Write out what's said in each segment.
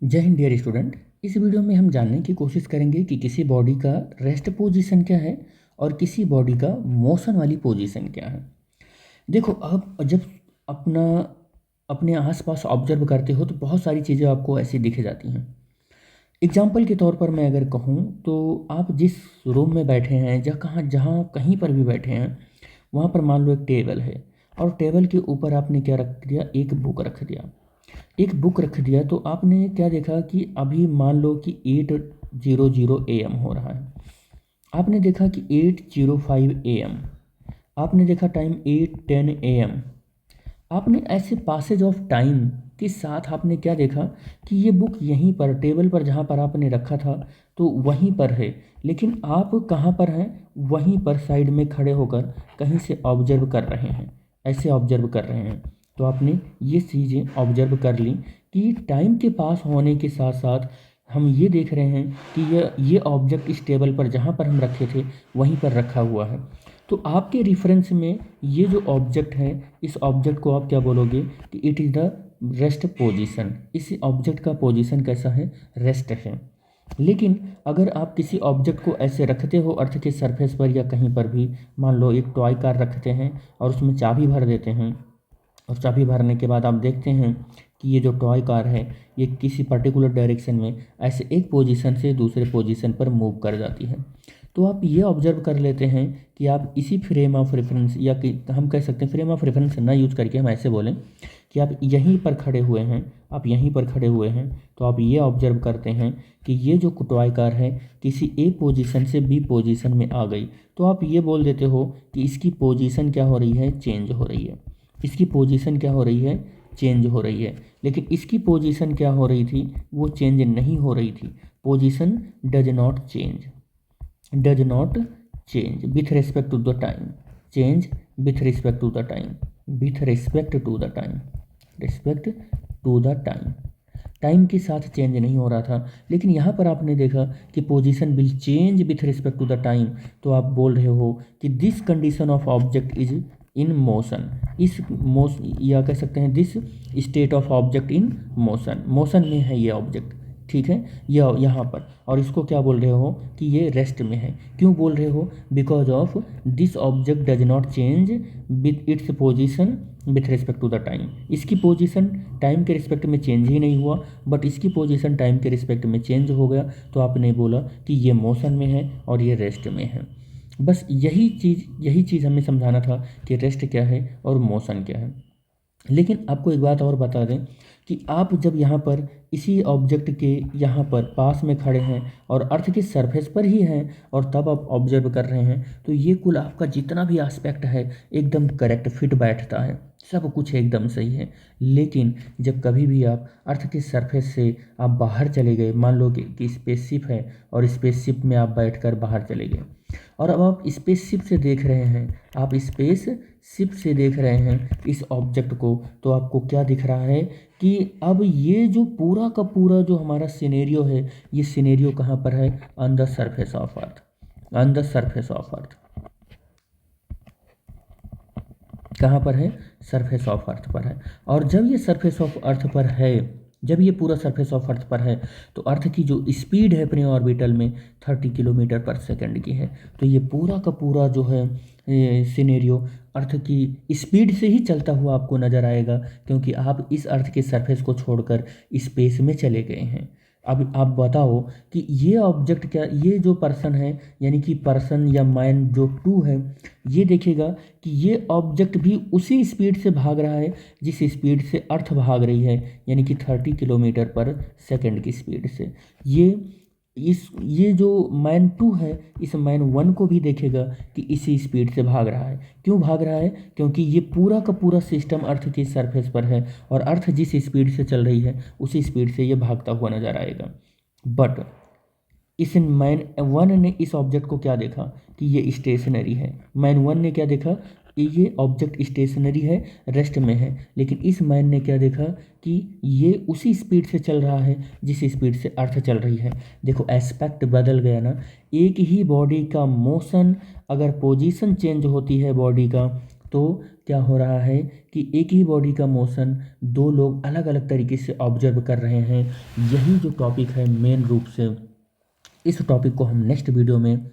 जय Hind dear student. इस video में हम जानने की कोशिश करेंगे कि किसी बॉडी का रेस्ट पोजीशन क्या है और किसी बॉडी का मोशन वाली पोजीशन क्या है। देखो, आप जब अपना अपने आसपास ऑब्जर्व करते हो तो बहुत सारी चीज़ें आपको ऐसी दिख जाती हैं। एग्जाम्पल के तौर पर मैं अगर कहूँ तो आप जिस रूम में बैठे हैं जहाँ कहीं पर भी बैठे हैं, वहाँ पर मान लो एक टेबल है और टेबल के ऊपर आपने क्या रख दिया, एक बुक रख दिया। एक बुक रख दिया तो आपने क्या देखा कि अभी मान लो कि 8:00 AM हो रहा है। आपने देखा कि 8:05 AM। आपने देखा टाइम 8:10 AM। आपने ऐसे पासेज ऑफ टाइम के साथ आपने क्या देखा कि ये बुक यहीं पर टेबल पर जहाँ पर आपने रखा था तो वहीं पर है, लेकिन आप कहाँ पर हैं, वहीं पर साइड में खड़े होकर कहीं से ऑब्जर्व कर रहे हैं, ऐसे ऑब्जर्व कर रहे हैं। तो आपने ये चीज़ें ऑब्जर्व कर ली कि टाइम के पास होने के साथ साथ हम ये देख रहे हैं कि ये ऑब्जेक्ट इस टेबल पर जहाँ पर हम रखे थे वहीं पर रखा हुआ है। तो आपके रेफरेंस में ये जो ऑब्जेक्ट है, इस ऑब्जेक्ट को आप क्या बोलोगे कि it is the rest position. इस ऑब्जेक्ट का पोजीशन कैसा है, रेस्ट है। लेकिन अगर आप किसी ऑब्जेक्ट को ऐसे रखते हो अर्थ के सरफेस पर या कहीं पर भी, मान लो एक टॉय कार रखते हैं और उसमें चाबी भर देते हैं और चाबी भरने के बाद आप देखते हैं कि ये जो टॉय कार है ये किसी पर्टिकुलर डायरेक्शन में ऐसे एक पोजीशन से दूसरे पोजीशन पर मूव कर जाती है। तो आप ये ऑब्जर्व कर लेते हैं कि आप इसी फ्रेम ऑफ रेफरेंस या कि हम कह सकते हैं फ्रेम ऑफ रेफरेंस ना यूज करके हम ऐसे बोलें कि आप यहीं पर खड़े हुए हैं, आप यहीं पर खड़े हुए हैं। तो आप ये ऑब्जर्व करते हैं कि ये जो टॉय कार है किसी ए पोजीशन से बी पोजीशन में आ गई। तो आप ये बोल देते हो कि इसकी पोजीशन क्या हो रही है, चेंज हो रही है। इसकी पोजीशन क्या हो रही है, चेंज हो रही है। लेकिन इसकी पोजीशन क्या हो रही थी, वो चेंज नहीं हो रही थी। Position does not change, does not change with respect to the time, change with respect to the time, with respect to the time, respect to the time. Time के साथ चेंज नहीं हो रहा था। लेकिन यहाँ पर आपने देखा कि position will change with respect to the time. तो आप बोल रहे हो कि this condition of object is in motion. इस मोशन या कह सकते हैं this state of object in motion, motion में है ये ऑब्जेक्ट, ठीक है, यह यहाँ पर। और इसको क्या बोल रहे हो कि ये रेस्ट में है। क्यों बोल रहे हो, because of this object does not change with its position with respect to the time. इसकी पोजीशन टाइम के रिस्पेक्ट में चेंज ही नहीं हुआ, बट इसकी पोजीशन टाइम के रिस्पेक्ट में चेंज हो गया। तो आपने बोला कि ये मोशन में है और ये रेस्ट में है। बस यही चीज़ हमें समझाना था कि रेस्ट क्या है और मोशन क्या है। लेकिन आपको एक बात और बता दें कि आप जब यहाँ पर इसी ऑब्जेक्ट के यहाँ पर पास में खड़े हैं और अर्थ के सरफेस पर ही हैं और तब आप ऑब्जर्व कर रहे हैं, तो ये कुल आपका जितना भी एस्पेक्ट है एकदम करेक्ट फिट बैठता है, सब कुछ एकदम सही है। लेकिन जब कभी भी आप अर्थ के सरफेस से आप बाहर चले गए, मान लो कि स्पेसशिप है और स्पेसशिप में आप बैठकर बाहर चले गए और अब आप स्पेसशिप से देख रहे हैं, आप स्पेस शिप से देख रहे हैं इस ऑब्जेक्ट को, तो आपको क्या दिख रहा है कि अब ये जो पूरा का पूरा जो हमारा सिनेरियो है, ये सिनेरियो कहाँ पर है, on the surface of earth, on the surface of earth. कहाँ पर है, सरफेस ऑफ अर्थ पर है। और जब ये सरफेस ऑफ अर्थ पर है, जब ये पूरा सरफेस ऑफ अर्थ पर है, तो अर्थ की जो स्पीड है अपने ऑर्बिटल में 30 km/s की है। तो ये पूरा का पूरा जो है सिनेरियो अर्थ की स्पीड से ही चलता हुआ आपको नज़र आएगा, क्योंकि आप इस अर्थ के सरफेस को छोड़कर स्पेस में चले गए हैं। अब आप बताओ कि ये ऑब्जेक्ट क्या, ये जो पर्सन है यानी कि पर्सन या मैन जो टू है, ये देखेगा कि ये ऑब्जेक्ट भी उसी स्पीड से भाग रहा है जिस स्पीड से अर्थ भाग रही है, यानी कि 30 km/s की स्पीड से। ये जो मैन टू है इस मैन वन को भी देखेगा कि इसी स्पीड से भाग रहा है। क्यों भाग रहा है, क्योंकि ये पूरा का पूरा सिस्टम अर्थ की सरफेस पर है और अर्थ जिस स्पीड से चल रही है उसी स्पीड से ये भागता हुआ नजर आएगा। बट इस मैन वन ने इस ऑब्जेक्ट को क्या देखा कि ये स्टेशनरी है। मैन वन ने क्या देखा कि ये ऑब्जेक्ट स्टेशनरी है, रेस्ट में है। लेकिन इस मैन ने क्या देखा कि ये उसी स्पीड से चल रहा है जिस स्पीड से अर्थ चल रही है। देखो एस्पेक्ट बदल गया ना। एक ही बॉडी का मोशन, अगर पोजीशन चेंज होती है बॉडी का तो क्या हो रहा है कि एक ही बॉडी का मोशन दो लोग अलग अलग तरीके से ऑब्जर्व कर रहे हैं। यही जो टॉपिक है मेन रूप से, इस टॉपिक को हम नेक्स्ट वीडियो में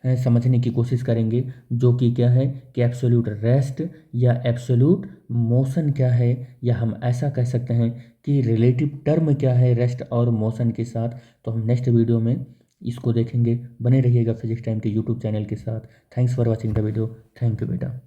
समझने की कोशिश करेंगे, जो कि क्या है कि एब्सोल्यूट रेस्ट या एब्सोल्यूट मोशन क्या है, या हम ऐसा कह सकते हैं कि रिलेटिव टर्म क्या है रेस्ट और मोशन के साथ। तो हम नेक्स्ट वीडियो में इसको देखेंगे। बने रहिएगा फिजिक्स टाइम के यूट्यूब चैनल के साथ। Thanks for watching the video. Thank you बेटा।